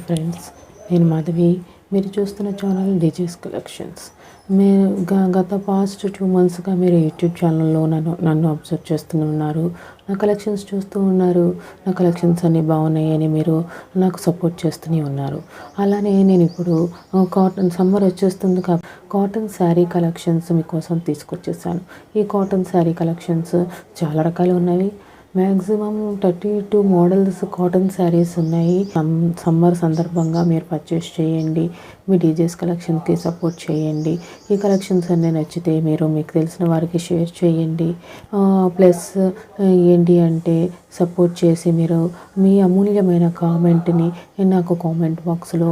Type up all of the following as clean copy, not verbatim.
Friends, నేను మాధవి. మీరు చూస్తున్న ఛానల్ డీజేస్ కలెక్షన్స్. మీరు గత పాస్ట్ 2 మంత్స్గా మీరు యూట్యూబ్ ఛానల్లో నన్ను అబ్జర్వ్ చేస్తూనే ఉన్నారు. నా కలెక్షన్స్ చూస్తూ ఉన్నారు. నా కలెక్షన్స్ అన్నీ బాగున్నాయని మీరు నాకు సపోర్ట్ చేస్తూనే ఉన్నారు. అలానే నేను ఇప్పుడు కాటన్ సమ్మర్ వచ్చేస్తుంది కాబట్టి కాటన్ శారీ కలెక్షన్స్ మీకోసం తీసుకొచ్చేసాను. ఈ కాటన్ శారీ కలెక్షన్స్ చాలా రకాలు ఉన్నవి. మ్యాక్సిమం 32 మోడల్స్ కాటన్ శారీస్ ఉన్నాయి. సమ్మర్ సందర్భంగా మీరు పర్చేస్ చేయండి. మీ డీజేస్ కలెక్షన్కి సపోర్ట్ చేయండి. ఈ కలెక్షన్స్ అన్నీ నచ్చితే మీరు మీకు తెలిసిన వారికి షేర్ చేయండి. ప్లస్ ఏంటి అంటే సపోర్ట్ చేసి మీరు మీ అమూల్యమైన కామెంట్ని నాకు కామెంట్ బాక్స్లో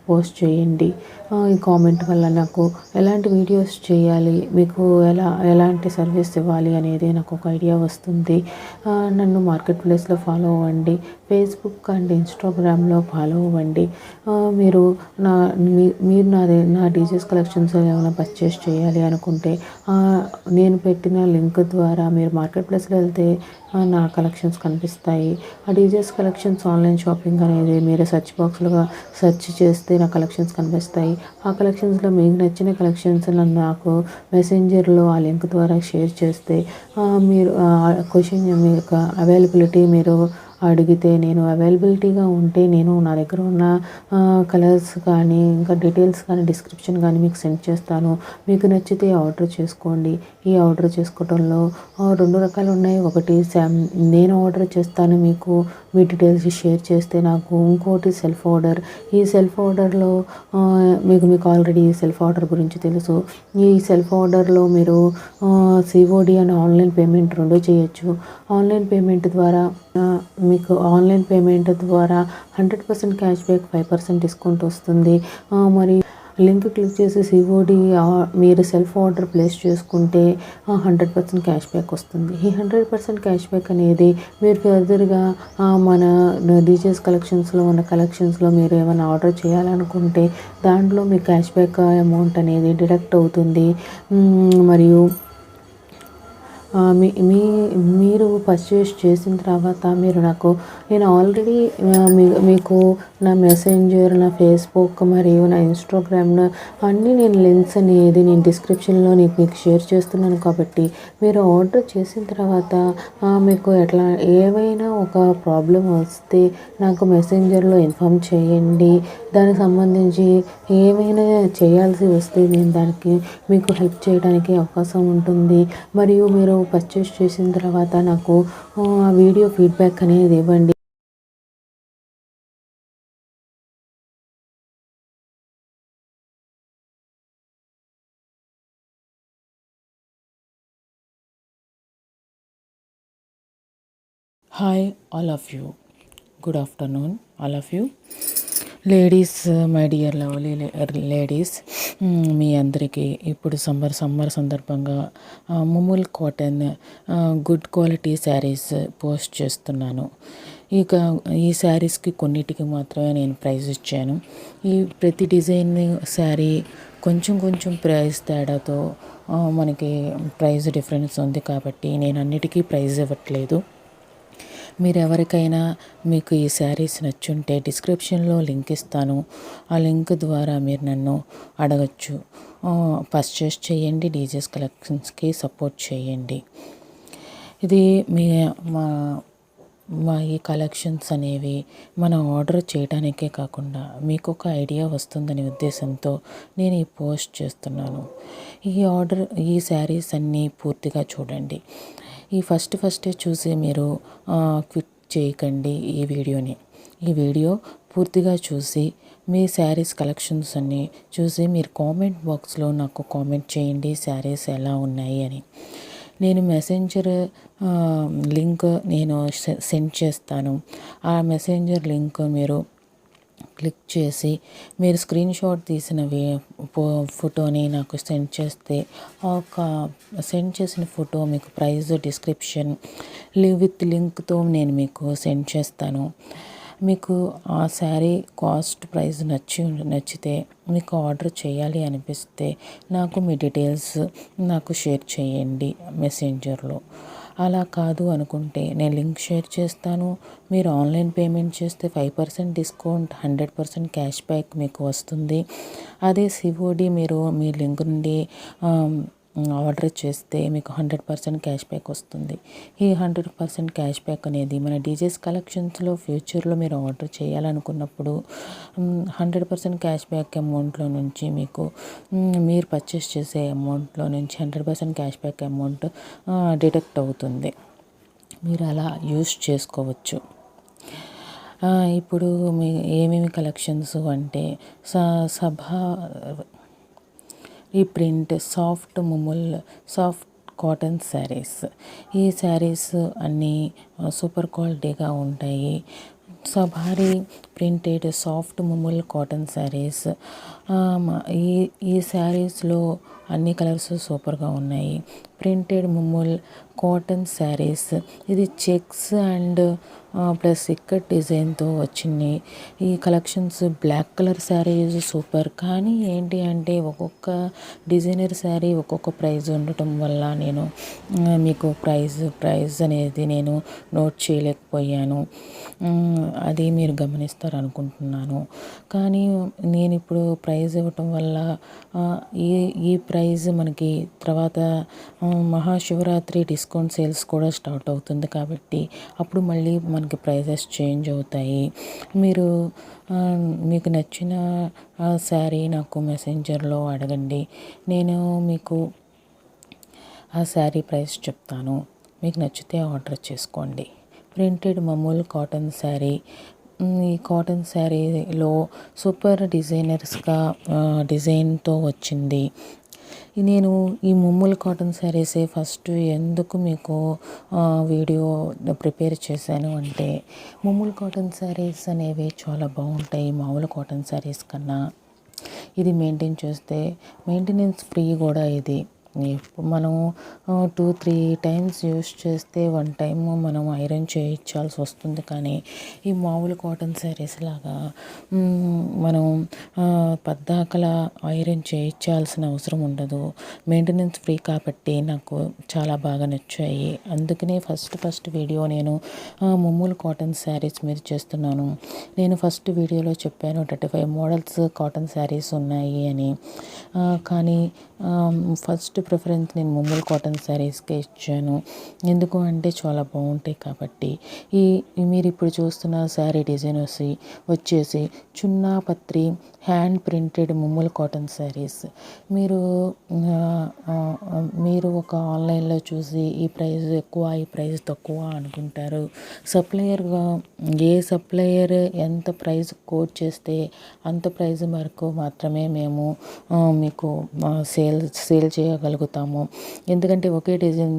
పోస్ట్ చేయండి. ఈ కామెంట్ వల్ల నాకు ఎలాంటి వీడియోస్ చేయాలి, మీకు ఎలాంటి సర్వీస్ ఇవ్వాలి అనేది నాకు ఒక ఐడియా వస్తుంది. నన్ను మార్కెట్ ప్లేస్లో ఫాలో అవ్వండి. ఫేస్బుక్ అండ్ ఇన్స్టాగ్రామ్లో ఫాలో అవ్వండి. మీరు నా డీజేస్ కలెక్షన్స్ ఏమైనా పర్చేస్ చేయాలి అనుకుంటే నేను పెట్టిన లింక్ ద్వారా మీరు మార్కెట్ ప్లేస్లో వెళ్తే నా కలెక్షన్స్ కనిపిస్తాయి. ఆ డీజేస్ కలెక్షన్స్ ఆన్లైన్ షాపింగ్ అనేది మీరు సెర్చ్ బాక్స్లో సెర్చ్ చేస్తే నా కలెక్షన్స్ కనిపిస్తాయి. ఆ కలెక్షన్స్లో మీకు నచ్చిన కలెక్షన్స్ నాకు మెసెంజర్లో ఆ లింక్ ద్వారా షేర్ చేస్తే మీరు క్వశ్చన్ మీ యొక్క అవైలబిలిటీ మీరు అడిగితే నేను అవైలబిలిటీగా ఉంటే నేను నా దగ్గర ఉన్న కలర్స్ కానీ ఇంకా డీటెయిల్స్ కానీ డిస్క్రిప్షన్ కానీ మీకు సెండ్ చేస్తాను. మీకు నచ్చితే ఆర్డర్ చేసుకోండి. ఈ ఆర్డర్ చేసుకోవడంలో 2 రకాలు ఉన్నాయి. ఒకటి నేను ఆర్డర్ చేస్తాను, మీకు మీ డీటెయిల్స్ షేర్ చేస్తే నాకు. ఇంకోటి సెల్ఫ్ ఆర్డర్. ఈ సెల్ఫ్ ఆర్డర్లో మీకు ఆల్రెడీ ఈ సెల్ఫ్ ఆర్డర్ గురించి తెలుసు. ఈ సెల్ఫ్ ఆర్డర్లో మీరు సిఓడి అండ్ ఆన్లైన్ పేమెంట్ 2 చేయొచ్చు. ఆన్లైన్ పేమెంట్ ద్వారా మీకు 100% క్యాష్ బ్యాక్, 5% డిస్కౌంట్ వస్తుంది. మరి లింక్ క్లిక్ చేసి సిఓడి మీరు సెల్ఫ్ ఆర్డర్ ప్లేస్ చేసుకుంటే 100% క్యాష్ బ్యాక్ వస్తుంది. ఈ 100% క్యాష్ బ్యాక్ అనేది మీరు ఫర్దర్గా మన డీజేస్ కలెక్షన్స్లో ఉన్న కలెక్షన్స్లో మీరు ఏమైనా ఆర్డర్ చేయాలనుకుంటే దాంట్లో మీ క్యాష్ బ్యాక్ అమౌంట్ అనేది డిడక్ట్ అవుతుంది. మరియు మీరు పర్చేస్ చేసిన తర్వాత నేను ఆల్రెడీ మీకు నా మెసెంజర్, నా ఫేస్బుక్ మరియు నా ఇన్స్టాగ్రామ్లో అన్నీ నేను లింక్స్ అనేది నేను డిస్క్రిప్షన్లో మీకు షేర్ చేస్తున్నాను. కాబట్టి మీరు ఆర్డర్ చేసిన తర్వాత మీకు ఏవైనా ఒక ప్రాబ్లం వస్తే నాకు మెసెంజర్లో ఇన్ఫామ్ చేయండి. దానికి సంబంధించి ఏమైనా చేయాల్సి వస్తే నేను దానికి మీకు హెల్ప్ చేయడానికి అవకాశం ఉంటుంది. మరియు మీరు పర్చేస్ చేసిన తర్వాత నాకు వీడియో ఫీడ్బ్యాక్ అనేది ఇవ్వండి. Hi all of you, good afternoon all of you. Ladies, my dear lovely ladies, మీ అందరికీ ఇప్పుడు సమ్మర్ సందర్భంగా ముముల్ cotton good quality saris post చేస్తున్నాను. ఇక ఈ శారీస్కి కొన్నిటికి మాత్రమే నేను ప్రైస్ ఇచ్చాను. ఈ ప్రతి డిజైన్ శారీ కొంచెం ప్రైస్ తేడాతో మనకి ప్రైస్ డిఫరెన్స్ ఉంది. కాబట్టి నేను అన్నిటికీ ప్రైస్ ఇవ్వట్లేదు. మీరు ఎవరికైనా మీకు ఈ శారీస్ నచ్చుంటే డిస్క్రిప్షన్లో లింక్ ఇస్తాను. ఆ లింక్ ద్వారా మీరు నన్ను అడగచ్చు. పర్చేస్ చేయండి. డీజేస్ కలెక్షన్స్కి సపోర్ట్ చేయండి. ఇది మా ఈ కలెక్షన్స్ అనేవి మనం ఆర్డర్ చేయడానికే కాకుండా మీకు ఒక ఐడియా వస్తుందనే ఉద్దేశంతో నేను ఈ పోస్ట్ చేస్తున్నాను. ఈ శారీస్ అన్నీ పూర్తిగా చూడండి. ఈ ఫస్టే చూసి మీరు క్విట్ చేయకండి ఈ వీడియోని. ఈ వీడియో పూర్తిగా చూసి మీ శారీస్ కలెక్షన్స్ అన్నీ చూసి మీరు కామెంట్ బాక్స్లో నాకు కామెంట్ చేయండి శారీస్ ఎలా ఉన్నాయి అని. నేను మెసెంజర్ లింక్ నేను సెండ్ చేస్తాను. ఆ మెసెంజర్ లింక్ మీరు క్లిక్ చేసి మీరు స్క్రీన్ షాట్ తీసిన ఫోటోని నాకు సెండ్ చేస్తే ఒక సెండ్ చేసిన ఫోటో మీకు ప్రైస్ డిస్క్రిప్షన్ విత్ లింక్తో నేను మీకు సెండ్ చేస్తాను. మీకు ఆ శారీ కాస్ట్ ప్రైస్ నచ్చితే మీకు ఆర్డర్ చేయాలి అనిపిస్తే నాకు మీ డీటెయిల్స్ నాకు షేర్ చేయండి మెసెంజర్లో. అలా కాదు అనుకుంటే నేను లింక్ షేర్ చేస్తాను. మీరు ఆన్లైన్ పేమెంట్ చేస్తే 5% డిస్కౌంట్, 100% క్యాష్ బ్యాక్ మీకు వస్తుంది. అదే సిఓడి మీరు మీ లింక్ నుండి ఆర్డర్ చేస్తే మీకు 100% క్యాష్ బ్యాక్ వస్తుంది. ఈ 100% క్యాష్ బ్యాక్ అనేది మన డీజేస్ కలెక్షన్స్లో ఫ్యూచర్లో మీరు ఆర్డర్ చేయాలనుకున్నప్పుడు 100% క్యాష్ బ్యాక్ అమౌంట్లో నుంచి మీకు మీరు పర్చేస్ చేసే అమౌంట్లో నుంచి 100% క్యాష్ బ్యాక్ అమౌంట్ డిడక్ట్ అవుతుంది. మీరు అలా యూస్ చేసుకోవచ్చు. ఇప్పుడు మీ ఏమేమి కలెక్షన్స్ అంటే సభా ఈ ప్రింట్ సాఫ్ట్ కాటన్ శారీస్. ఈ శారీస్ అన్నీ సూపర్ క్వాలిటీగా ఉంటాయి. సభారీ ప్రింటెడ్ సాఫ్ట్ ముముల్ కాటన్ శారీస్. ఈ శారీస్లో అన్ని కలర్స్ సూపర్గా ఉన్నాయి. ప్రింటెడ్ ముముల్ కాటన్ శారీస్. ఇది చెక్స్ అండ్ ప్లస్ ఇక్కట్ డిజైన్తో వచ్చినాయి. ఈ collections black colour saris super. కానీ ఏంటి అంటే ఒక్కొక్క డిజైనర్ శారీ ఒక్కొక్క ప్రైస్ ఉండటం వల్ల నేను మీకు ప్రైస్ అనేది నేను నోట్ చేయలేకపోయాను. అది మీరు గమనిస్తారు అనుకుంటున్నాను. కానీ నేను ఇప్పుడు ప్రైస్ ఇవ్వటం వల్ల ఈ ప్రైస్ మనకి తర్వాత మహాశివరాత్రి డిస్కౌంట్ సేల్స్ కూడా స్టార్ట్ అవుతుంది కాబట్టి అప్పుడు మళ్ళీ మనకి ప్రైజెస్ చేంజ్ అవుతాయి. మీకు నచ్చిన శారీ నాకు మెసెంజర్లో అడగండి. నేను మీకు ఆ శారీ ప్రైస్ చెప్తాను. మీకు నచ్చితే ఆర్డర్ చేసుకోండి. ప్రింటెడ్ మామూలు కాటన్ శారీ. ఈ కాటన్ శారీలో సూపర్ డిజైన్తో వచ్చింది. నేను ఈ ముమ్ముల్ కాటన్ శారీసే ఫస్ట్ ఎందుకు మీకు వీడియో ప్రిపేర్ చేశాను అంటే ముమ్ముల్ కాటన్ శారీస్ అనేవి చాలా బాగుంటాయి మామూలు కాటన్ శారీస్ కన్నా. ఇది మెయింటెనెన్స్ ఫ్రీ కూడా. ఇది మనం 2-3 టైమ్స్ యూస్ చేస్తే 1 టైమ్ మనం ఐరన్ చేయించాల్సి వస్తుంది. కానీ ఈ మామూలు కాటన్ శారీస్ లాగా మనం పద్దాకల ఐరన్ చేయించాల్సిన అవసరం ఉండదు. మెయింటెనెన్స్ ఫ్రీ కాబట్టి నాకు చాలా బాగా నచ్చాయి. అందుకనే ఫస్ట్ వీడియో నేను ముమ్ములు కాటన్ శారీస్ మీద చేస్తున్నాను. నేను ఫస్ట్ వీడియోలో చెప్పాను 35 మోడల్స్ కాటన్ శారీస్ ఉన్నాయి అని. కానీ ఫస్ట్ ప్రిఫరెన్స్ నేను ముమ్ములు కాటన్ శారీస్కే ఇచ్చాను. ఎందుకు అంటే చాలా బాగుంటాయి కాబట్టి. మీరు ఇప్పుడు చూస్తున్న శారీ డిజైన్ వచ్చేసి చున్నా పత్రి హ్యాండ్ ప్రింటెడ్ ముమ్ములు కాటన్ శారీస్. మీరు ఒక ఆన్లైన్లో చూసి ఈ ప్రైస్ ఎక్కువ ఈ ప్రైస్ తక్కువ అనుకుంటారు. ఏ సప్లయర్ ఎంత ప్రైస్ కోట్ చేస్తే అంత ప్రైస్ వరకు మాత్రమే మేము మీకు సేల్ చేయగలుగుతాము. ఎందుకంటే ఒకే డిజైన్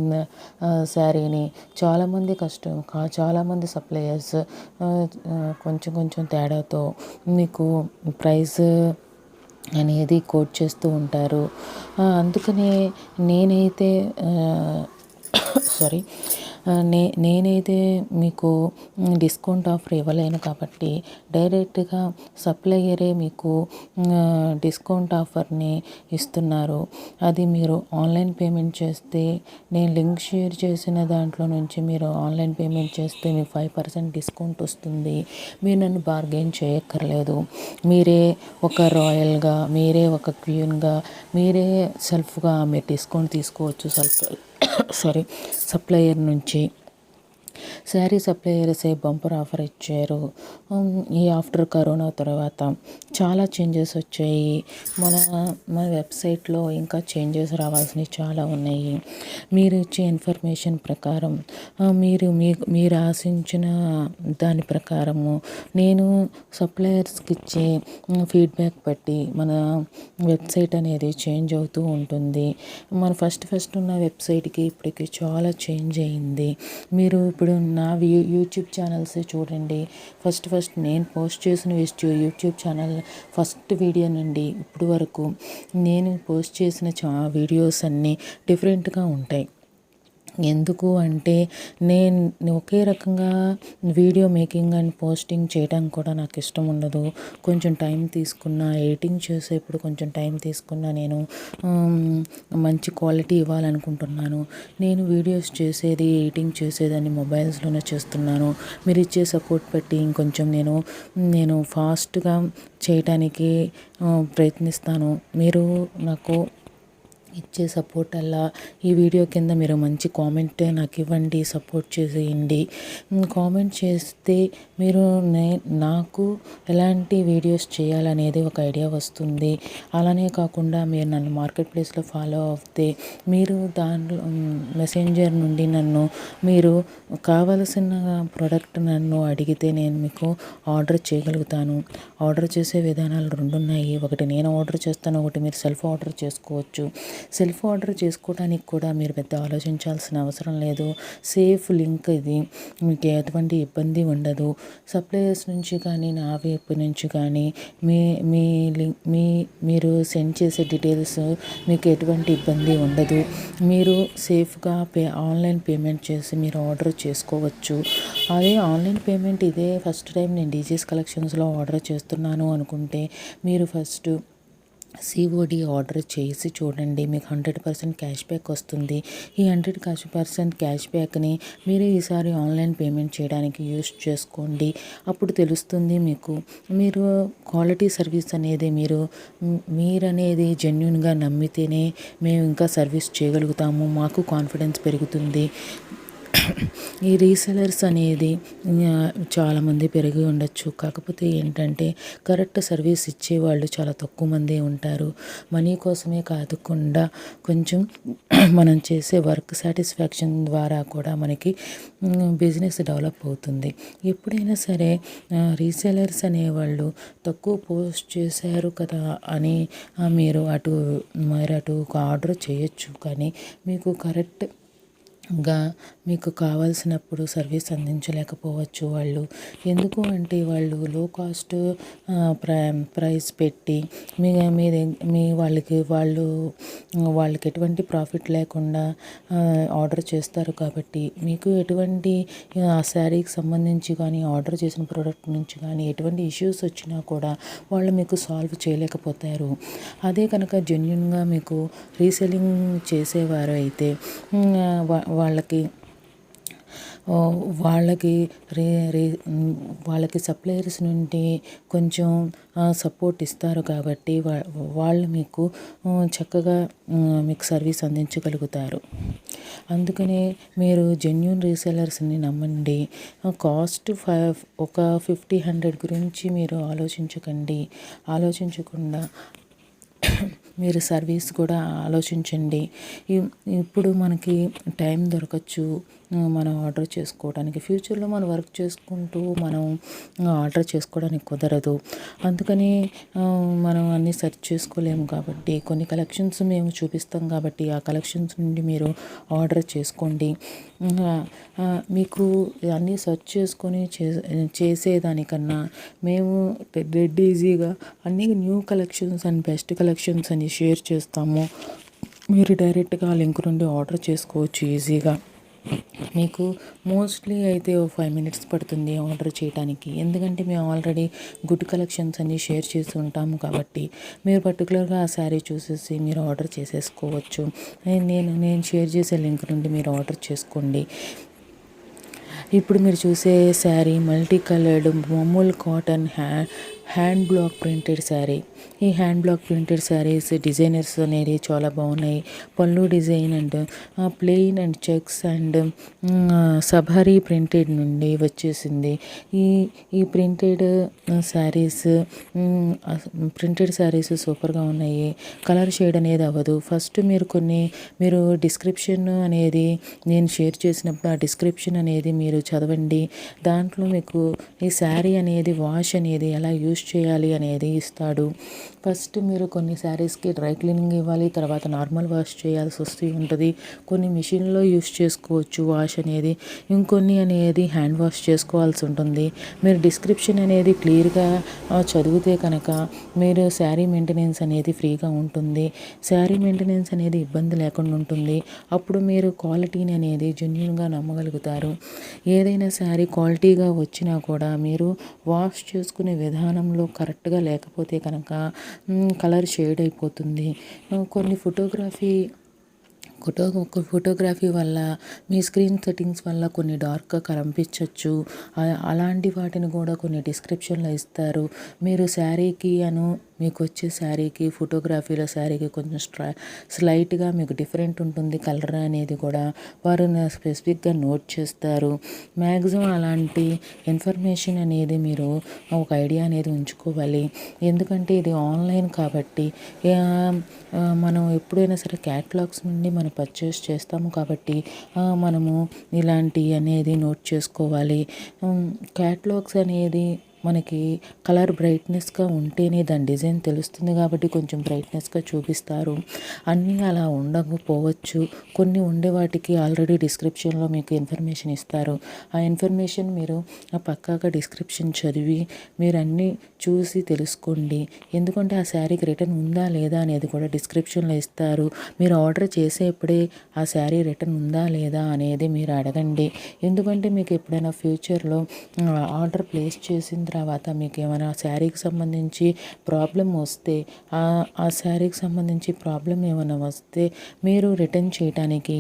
శారీని చాలామంది సప్లయర్స్ కొంచెం తేడాతో మీకు ప్రైస్ అనేది కోట్ చేస్తూ ఉంటారు. అందుకనే నేనైతే మీకు డిస్కౌంట్ ఆఫర్ ఇవ్వలేను కాబట్టి డైరెక్ట్గా సప్లయరే మీకు డిస్కౌంట్ ఆఫర్ని ఇస్తున్నారు. అది మీరు ఆన్లైన్ పేమెంట్ చేస్తే నేను లింక్ షేర్ చేసిన దాంట్లో నుంచి మీరు ఆన్లైన్ పేమెంట్ చేస్తే మీకు 5% డిస్కౌంట్ వస్తుంది. మీరు నన్ను బార్గెయిన్ చేయక్కర్లేదు. మీరే ఒక రాయల్గా, మీరే ఒక క్వీన్గా, మీరే సెల్ఫ్గా మీరు డిస్కౌంట్ తీసుకోవచ్చు సప్లయర్ నుంచి. శారీ సప్లయర్సే బంపర్ ఆఫర్ ఇచ్చారు. ఈ ఆఫ్టర్ కరోనా తర్వాత చాలా చేంజెస్ వచ్చాయి. మన వెబ్సైట్లో ఇంకా చేంజెస్ రావాల్సినవి చాలా ఉన్నాయి. మీరు ఇచ్చే ఇన్ఫర్మేషన్ ప్రకారం మీరు ఆశించిన దాని ప్రకారము నేను సప్లయర్స్కి ఇచ్చే ఫీడ్బ్యాక్ బట్టి మన వెబ్సైట్ అనేది చేంజ్ అవుతూ ఉంటుంది. మన ఫస్ట్ ఉన్న వెబ్సైట్కి ఇప్పటికి చాలా చేంజ్ అయింది. మీరు ఇప్పుడు నా యూట్యూబ్ ఛానల్స్ చూడండి. ఫస్ట్ నేను పోస్ట్ చేసిన యూట్యూబ్ ఛానల్ ఫస్ట్ వీడియో నుండి ఇప్పుడు వరకు నేను పోస్ట్ చేసిన వీడియోస్ అన్నీ డిఫరెంట్గా ఉంటాయి. ఎందుకు అంటే నేను ఒకే రకంగా వీడియో మేకింగ్ అండ్ పోస్టింగ్ చేయడం కూడా నాకు ఇష్టం ఉండదు. కొంచెం టైం తీసుకున్న ఎడిటింగ్ చేసేప్పుడు కొంచెం టైం తీసుకున్న నేను మంచి క్వాలిటీ ఇవ్వాలనుకుంటున్నాను. నేను వీడియోస్ చేసేది ఎడిటింగ్ చేసేదాన్ని మొబైల్స్లోనే చేస్తున్నాను. మీరు ఇచ్చే సపోర్ట్ బట్టి ఇంకొంచెం నేను ఫాస్ట్గా చేయటానికి ప్రయత్నిస్తాను. మీరు నాకు ఇచ్చే సపోర్ట్ అలా ఈ వీడియో కింద మీరు మంచి కామెంట్ నాకు ఇవ్వండి, సపోర్ట్ చేసేయండి. కామెంట్ చేస్తే మీరు నాకు ఎలాంటి వీడియోస్ చేయాలనేది ఒక ఐడియా వస్తుంది. అలానే కాకుండా మీరు నన్ను మార్కెట్ ప్లేస్లో ఫాలో అవుతే మీరు దాంట్లో మెసెంజర్ నుండి మీరు కావలసిన ప్రోడక్ట్ నన్ను అడిగితే నేను మీకు ఆర్డర్ చేయగలుగుతాను. ఆర్డర్ చేసే విధానాలు 2 ఉన్నాయి. ఒకటి నేను ఆర్డర్ చేస్తాను, ఒకటి మీరు సెల్ఫ్ ఆర్డర్ చేసుకోవచ్చు. సెల్ఫ్ ఆర్డర్ చేసుకోవడానికి కూడా మీరు పెద్ద ఆలోచించాల్సిన అవసరం లేదు. సేఫ్ లింక్ ఇది, మీకు ఎటువంటి ఇబ్బంది ఉండదు. సప్లయర్స్ నుంచి కానీ నా వైపు నుంచి కానీ మీరు సెండ్ చేసే డీటెయిల్స్ మీకు ఎటువంటి ఇబ్బంది ఉండదు. మీరు సేఫ్గా ఆన్లైన్ పేమెంట్ చేసి మీరు ఆర్డర్ చేసుకోవచ్చు. అదే ఆన్లైన్ పేమెంట్ ఇదే ఫస్ట్ టైం నేను డీజీస్ కలెక్షన్స్లో ఆర్డర్ చేస్తున్నాను అనుకుంటే మీరు ఫస్ట్ COD ఆర్డర్ చేసి చూడండి. మీకు 100% క్యాష్ బ్యాక్ వస్తుంది. ఈ 100% క్యాష్ బ్యాక్ని మీరు ఈసారి ఆన్లైన్ పేమెంట్ చేయడానికి యూస్ చేసుకోండి. అప్పుడు తెలుస్తుంది మీకు. మీరు క్వాలిటీ సర్వీస్ అనేది మీరనేది జెన్యూన్గా నమ్మితేనే మేము ఇంకా సర్వీస్ చేయగలుగుతాము. మాకు కాన్ఫిడెన్స్ పెరుగుతుంది. ఈ రీసెలర్స్ అనేది చాలామంది పెరిగి ఉండొచ్చు. కాకపోతే ఏంటంటే కరెక్ట్ సర్వీస్ ఇచ్చేవాళ్ళు చాలా తక్కువ మందే ఉంటారు. మనీ కోసమే కాకుండా కొంచెం మనం చేసే వర్క్ సాటిస్ఫాక్షన్ ద్వారా కూడా మనకి బిజినెస్ డెవలప్ అవుతుంది. ఎప్పుడైనా సరే రీసెలర్స్ అనేవాళ్ళు తక్కువ పోస్ట్ చేశారు కదా అని మీరు అటు ఆర్డర్ చేయొచ్చు. కానీ మీకు కావాల్సినప్పుడు సర్వీస్ అందించలేకపోవచ్చు వాళ్ళు. ఎందుకు అంటే వాళ్ళు లో కాస్ట్ ప్రైస్ పెట్టి వాళ్ళకి ఎటువంటి ప్రాఫిట్ లేకుండా ఆర్డర్ చేస్తారు. కాబట్టి మీకు ఎటువంటి శారీకి సంబంధించి కానీ ఆర్డర్ చేసిన ప్రోడక్ట్ నుంచి కానీ ఎటువంటి ఇష్యూస్ వచ్చినా కూడా వాళ్ళు మీకు సాల్వ్ చేయలేకపోతారు. అదే కనుక జెన్యూన్గా మీకు రీసెల్లింగ్ చేసేవారు అయితే వాళ్ళకి సప్లయర్స్ నుండి కొంచెం సపోర్ట్ ఇస్తారు. కాబట్టి వాళ్ళు మీకు చక్కగా మీకు సర్వీస్ అందించగలుగుతారు. అందుకనే మీరు జెన్యూన్ రీసెలర్స్ని నమ్మండి. కాస్ట్ ఒక 50-100 గురించి మీరు ఆలోచించకుండా మీరు సర్వీస్ కూడా ఆలోచించండి. ఇప్పుడు మనకి టైం దొరకచ్చు మనం ఆర్డర్ చేసుకోవడానికి. ఫ్యూచర్లో మనం వర్క్ చేసుకుంటూ మనం ఆర్డర్ చేసుకోవడానికి కుదరదు. అందుకని మనం అన్నీ సెర్చ్ చేసుకోలేము. కాబట్టి కొన్ని కలెక్షన్స్ మేము చూపిస్తాం కాబట్టి ఆ కలెక్షన్స్ నుండి మీరు ఆర్డర్ చేసుకోండి. మీకు అన్నీ సెర్చ్ చేసుకొని చేసేదానికన్నా మేము డెడ్ ఈజీగా అన్ని new collections and best collections అని షేర్ చేస్తాము. మీరు డైరెక్ట్గా ఆ లింక్ నుండి ఆర్డర్ చేసుకోవచ్చు ఈజీగా. మీకు మోస్ట్లీ అయితే 5 minutes పడుతుంది ఆర్డర్ చేయడానికి. ఎందుకంటే మేము ఆల్రెడీ గుడ్ కలెక్షన్స్ అన్ని షేర్ చేసి ఉంటాము. కాబట్టి మీరు పర్టికులర్గా ఆ శారీ చూసేసి మీరు ఆర్డర్ చేసేసుకోవచ్చు. నేను షేర్ చేసే లింక్ నుండి మీరు ఆర్డర్ చేసుకోండి. ఇప్పుడు మీరు చూసే శారీ మల్టీ కలర్డ్ మామూలు cotton hand block printed sari. ఈ hand block printed saris designers అనేది చాలా బాగున్నాయి. పళ్ళు design and plain and checks and సభారీ ప్రింటెడ్ నుండి వచ్చేసింది. ఈ ప్రింటెడ్ శారీస్ సూపర్గా ఉన్నాయి. కలర్ షేడ్ అనేది అవ్వదు. ఫస్ట్ మీరు డిస్క్రిప్షన్ అనేది నేను షేర్ చేసినప్పుడు ఆ డిస్క్రిప్షన్ అనేది మీరు చదవండి. దాంట్లో మీకు ఈ శారీ అనేది వాష్ అనేది ఎలా యూస్ చేయాలి అనేది ఇస్తాడు. ఫస్ట్ మీరు కొన్ని శారీస్కి డ్రై క్లీనింగ్ ఇవ్వాలి, తర్వాత నార్మల్ వాష్ చేయాల్సి వస్తూ ఉంటుంది. కొన్ని మిషన్లో యూస్ చేసుకోవచ్చు వాష్ అనేది, ఇంకొన్ని అనేది హ్యాండ్ వాష్ చేసుకోవాల్సి ఉంటుంది. మీరు డిస్క్రిప్షన్ అనేది క్లియర్గా చదివితే కనుక మీరు శారీ మెయింటెనెన్స్ అనేది ఫ్రీగా ఉంటుంది. శారీ మెయింటెనెన్స్ అనేది ఇబ్బంది లేకుండా ఉంటుంది. అప్పుడు మీరు క్వాలిటీని అనేది జెన్యూన్గా నమ్మగలుగుతారు. ఏదైనా శారీ క్వాలిటీగా వచ్చినా కూడా మీరు వాష్ చేసుకునే విధానంలో కరెక్ట్గా లేకపోతే కనుక కలర్ షేడ్ అయిపోతుంది. కొన్ని ఫోటోగ్రఫీ వల్ల మీ స్క్రీన్ సెట్టింగ్స్ వల్ల కొన్ని డార్క్గా కనిపించవచ్చు. అలాంటి వాటిని కూడా కొన్ని డిస్క్రిప్షన్లో ఇస్తారు. మీరు శారీకి మీకు వచ్చే శారీకి ఫోటోగ్రఫీలో శారీకి కొంచెం స్లైట్గా మీకు డిఫరెంట్ ఉంటుంది కలర్ అనేది కూడా వారు స్పెసిఫిక్గా నోట్ చేస్తారు. మ్యాక్సిమం అలాంటి ఇన్ఫర్మేషన్ అనేది మీరు ఒక ఐడియా అనేది ఉంచుకోవాలి. ఎందుకంటే ఇది ఆన్లైన్ కాబట్టి మనం ఎప్పుడైనా సరే క్యాటలాగ్స్ నుండి మనం పర్చేస్ చేస్తాము కాబట్టి మనము ఇలాంటివి అనేది నోట్ చేసుకోవాలి. క్యాటలాగ్స్ అనేది మనకి కలర్ బ్రైట్నెస్గా ఉంటేనే దాని డిజైన్ తెలుస్తుంది కాబట్టి కొంచెం బ్రైట్నెస్గా చూపిస్తారు. అన్నీ అలా ఉండకపోవచ్చు. కొన్ని ఉండే వాటికి ఆల్రెడీ డిస్క్రిప్షన్లో మీకు ఇన్ఫర్మేషన్ ఇస్తారు. ఆ ఇన్ఫర్మేషన్ మీరు పక్కాగా డిస్క్రిప్షన్ చదివి మీరు అన్నీ చూసి తెలుసుకోండి. ఎందుకంటే ఆ శారీకి రిటర్న్ ఉందా లేదా అనేది కూడా డిస్క్రిప్షన్లో ఇస్తారు. మీరు ఆర్డర్ చేసేప్పుడే ఆ శారీ రిటర్న్ ఉందా లేదా అనేది మీరు అడగండి. ఎందుకంటే మీకు ఎప్పుడైనా ఫ్యూచర్లో ఆర్డర్ ప్లేస్ చేసిన తర్వాత మీకు ఏమైనా శారీకి సంబంధించి ప్రాబ్లం వస్తే ఆ శారీకి సంబంధించి ప్రాబ్లం ఏమైనా వస్తే మీరు రిటర్న్ చేయడానికి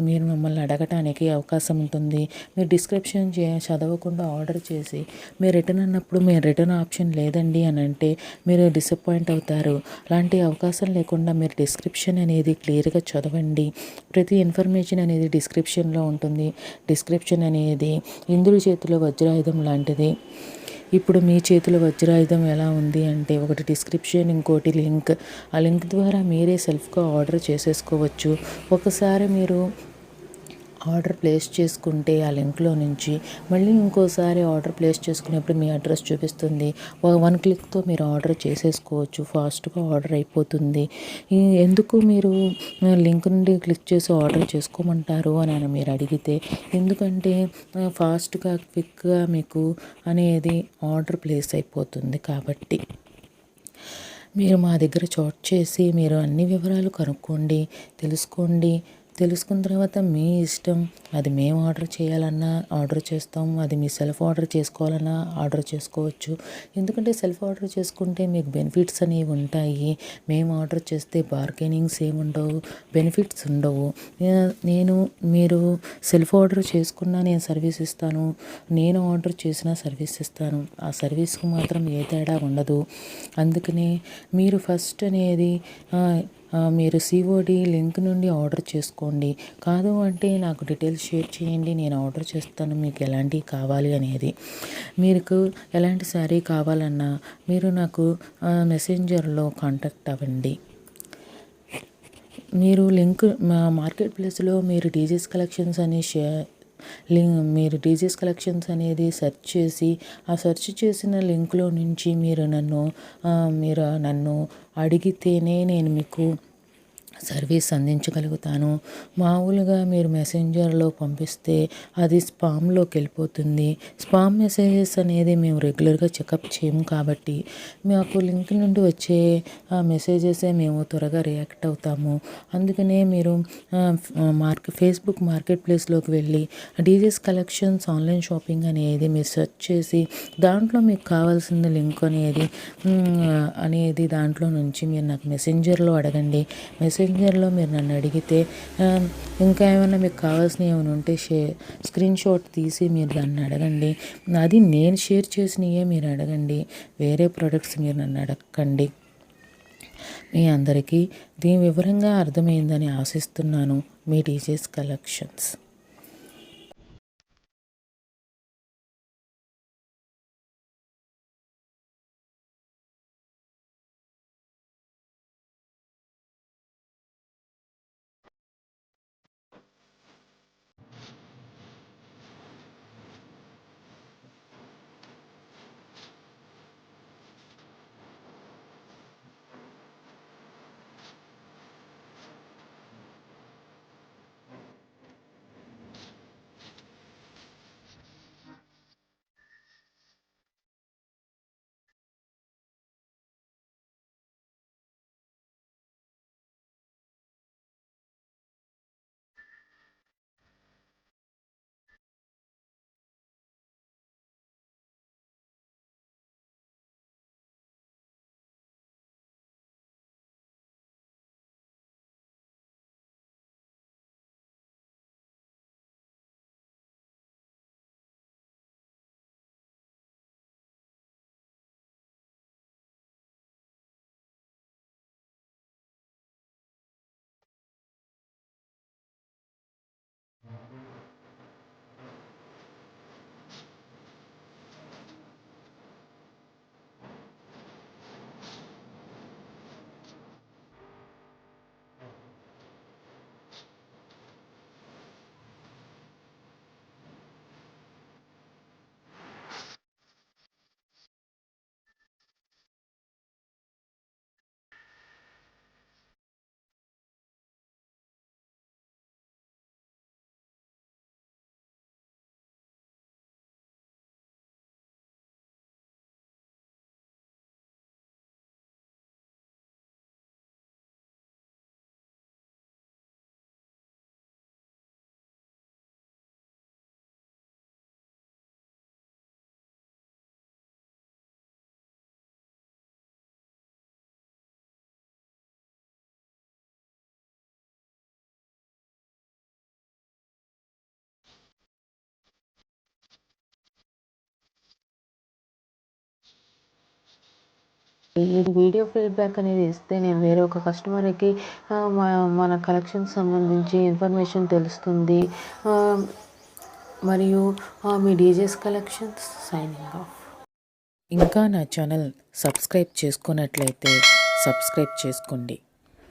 మీరు మమ్మల్ని అడగటానికి అవకాశం ఉంటుంది. మీరు డిస్క్రిప్షన్ చదవకుండా ఆర్డర్ చేసి మీరు రిటర్న్ అన్నప్పుడు మీరు రిటర్న్ ఆప్షన్ లేదండి అని అంటే మీరు డిసప్పాయింట్ అవుతారు. అలాంటి అవకాశం లేకుండా మీరు డిస్క్రిప్షన్ అనేది క్లియర్గా చదవండి. ప్రతి ఇన్ఫర్మేషన్ అనేది డిస్క్రిప్షన్లో ఉంటుంది. డిస్క్రిప్షన్ అనేది ఇంద్రుడి చేతిలో వజ్రాయుధం లాంటిది. ఇప్పుడు మీ చేతిలో వజ్రాయుధం ఎలా ఉంది అంటే ఒకటి డిస్క్రిప్షన్, ఇంకోటి లింక్. ఆ లింక్ ద్వారా మీరే సెల్ఫ్గా ఆర్డర్ చేసేసుకోవచ్చు. ఒకసారి మీరు ఆర్డర్ ప్లేస్ చేసుకుంటే ఆ లింక్లో నుంచి మళ్ళీ ఇంకోసారి ఆర్డర్ ప్లేస్ చేసుకునేప్పుడు మీ అడ్రస్ చూపిస్తుంది. 1 క్లిక్తో మీరు ఆర్డర్ చేసేసుకోవచ్చు. ఫాస్ట్గా ఆర్డర్ అయిపోతుంది. ఎందుకు మీరు లింక్ నుండి క్లిక్ చేసి ఆర్డర్ చేసుకోమంటారు అని మీరు అడిగితే, ఎందుకంటే ఫాస్ట్గా క్విక్గా మీకు అనేది ఆర్డర్ ప్లేస్ అయిపోతుంది కాబట్టి మీరు మా దగ్గర చాట్ చేసి మీరు అన్ని వివరాలు కనుక్కోండి, తెలుసుకున్న తర్వాత మీ ఇష్టం. అది మేము ఆర్డర్ చేయాలన్నా ఆర్డర్ చేస్తాం, అది మీ సెల్ఫ్ ఆర్డర్ చేసుకోవాలన్నా ఆర్డర్ చేసుకోవచ్చు. ఎందుకంటే సెల్ఫ్ ఆర్డర్ చేసుకుంటే మీకు బెనిఫిట్స్ అనేవి ఉంటాయి. మేము ఆర్డర్ చేస్తే బార్గెనింగ్స్ ఏమి ఉండవు, బెనిఫిట్స్ ఉండవు. మీరు సెల్ఫ్ ఆర్డర్ చేసుకున్నా నేను సర్వీస్ ఇస్తాను, నేను ఆర్డర్ చేసినా సర్వీస్ ఇస్తాను. ఆ సర్వీస్కి మాత్రం ఏ తేడా ఉండదు. అందుకనే మీరు ఫస్ట్ అనేది మీరు సిఓడి లింక్ నుండి ఆర్డర్ చేసుకోండి. కాదు అంటే నాకు డీటెయిల్స్ షేర్ చేయండి, నేను ఆర్డర్ చేస్తాను మీకు ఎలాంటివి కావాలి అనేది. మీకు ఎలాంటి శారీ కావాలన్నా మీరు నాకు మెసెంజర్లో కాంటాక్ట్ అవ్వండి. మీరు లింక్ మార్కెట్ ప్లేస్లో మీరు డీజీస్ కలెక్షన్స్ అనేది సెర్చ్ చేసి ఆ సెర్చ్ చేసిన లింక్లో నుంచి మీరు నన్ను అడిగితేనే నేను మీకు సర్వీస్ అందించగలుగుతాను. మామూలుగా మీరు మెసెంజర్లో పంపిస్తే అది స్పామ్లోకి వెళ్ళిపోతుంది. స్పామ్ మెసేజెస్ అనేది మేము రెగ్యులర్గా చెకప్ చేయము కాబట్టి మాకు లింక్ నుండి వచ్చే మెసేజెసే మేము త్వరగా రియాక్ట్ అవుతాము. అందుకనే మీరు ఫేస్బుక్ మార్కెట్ ప్లేస్లోకి వెళ్ళి డీజీస్ కలెక్షన్స్ ఆన్లైన్ షాపింగ్ అనేది మీరు సెర్చ్ చేసి దాంట్లో మీకు కావాల్సిన లింక్ అనేది దాంట్లో నుంచి మీరు నాకు మెసెంజర్లో అడగండి. మెసెంజర్లో మీరు నన్ను అడిగితే ఇంకా ఏమైనా మీకు కావాల్సినవి ఏమైనా ఉంటే స్క్రీన్ షాట్ తీసి మీరు దాన్ని అడగండి. అది నేను షేర్ చేసినవే మీరు అడగండి. వేరే ప్రొడక్ట్స్ మీరు నన్ను అడగండి. మీ అందరికీ దీని వివరంగా అర్థమైందని ఆశిస్తున్నాను. మీ డీజేస్ కలెక్షన్స్. ఈ వీడియో ఫీడ్బ్యాక్ అనేది ఇస్తే నేను వేరే ఒక కస్టమర్కి మన కలెక్షన్ సంబంధించి ఇన్ఫర్మేషన్ తెలుస్తుంది. మరియు మీ డీజేస్ కలెక్షన్స్ సైనింగ్ ఆఫ్. ఇంకా నా ఛానల్ సబ్స్క్రైబ్ చేసుకున్నట్లయితే సబ్స్క్రైబ్ చేసుకోండి.